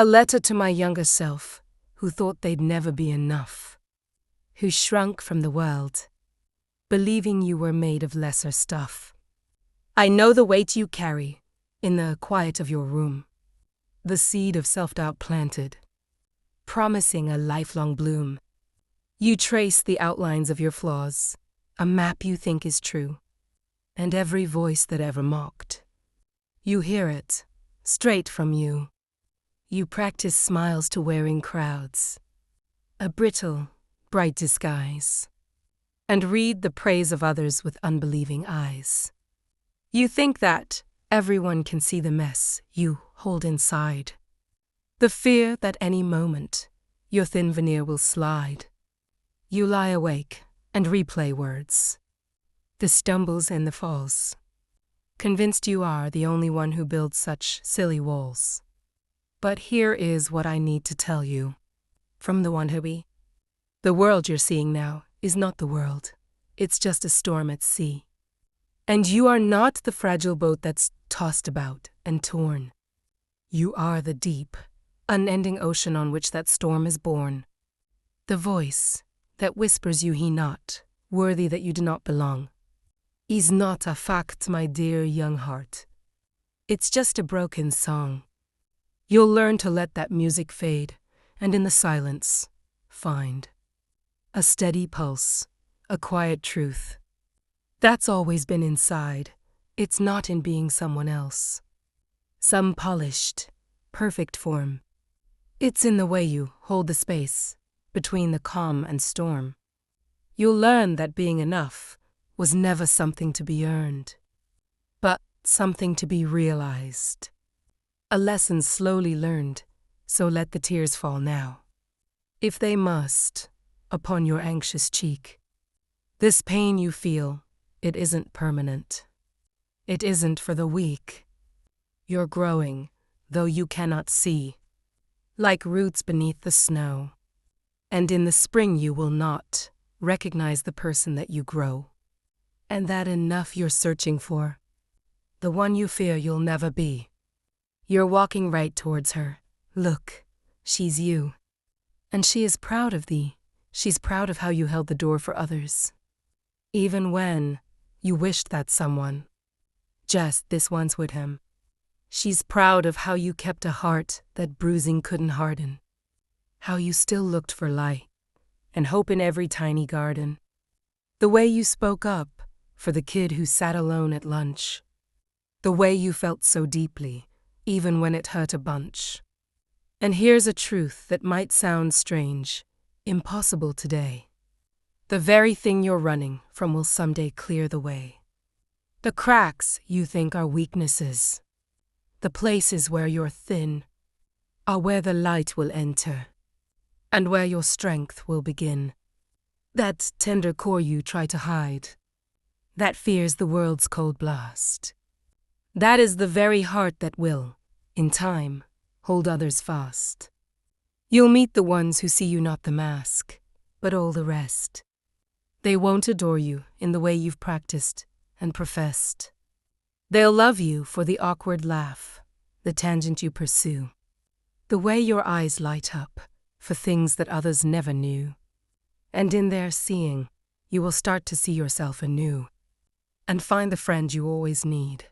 A letter to my younger self, who thought they'd never be enough, who shrunk from the world, believing you were made of lesser stuff. I know the weight you carry in the quiet of your room, the seed of self-doubt planted, promising a lifelong bloom. You trace the outlines of your flaws, a map you think is true, and every voice that ever mocked. You hear it, straight from you. You practice smiles to wearing crowds, a brittle, bright disguise, and read the praise of others with unbelieving eyes. You think that everyone can see the mess you hold inside, the fear that any moment your thin veneer will slide. You lie awake and replay words, the stumbles and the falls, convinced you are the only one who builds such silly walls. But here is what I need to tell you, from the one who be. The world you're seeing now is not the world. It's just a storm at sea. And you are not the fragile boat that's tossed about and torn. You are the deep, unending ocean on which that storm is born. The voice that whispers you he not, worthy that you do not belong, is not a fact, my dear young heart. It's just a broken song. You'll learn to let that music fade, and in the silence, find a steady pulse, a quiet truth. That's always been inside. It's not in being someone else, some polished, perfect form. It's in the way you hold the space between the calm and storm. You'll learn that being enough was never something to be earned, but something to be realized. A lesson slowly learned, so let the tears fall now, if they must, upon your anxious cheek. This pain you feel, it isn't permanent. It isn't for the weak. You're growing, though you cannot see, like roots beneath the snow. And in the spring you will not recognize the person that you grow. And that enough you're searching for, the one you fear you'll never be. You're walking right towards her. Look, she's you. And she is proud of thee. She's proud of how you held the door for others, even when you wished that someone just this once would him. She's proud of how you kept a heart that bruising couldn't harden, how you still looked for light and hope in every tiny garden, the way you spoke up for the kid who sat alone at lunch, the way you felt so deeply even when it hurt a bunch. And here's a truth that might sound strange, impossible today. The very thing you're running from will someday clear the way. The cracks you think are weaknesses, the places where you're thin, are where the light will enter, and where your strength will begin. That tender core you try to hide, that fears the world's cold blast, that is the very heart that will, in time, hold others fast. You'll meet the ones who see you not the mask, but all the rest. They won't adore you in the way you've practiced and professed. They'll love you for the awkward laugh, the tangent you pursue, the way your eyes light up for things that others never knew. And in their seeing, you will start to see yourself anew, and find the friend you always need.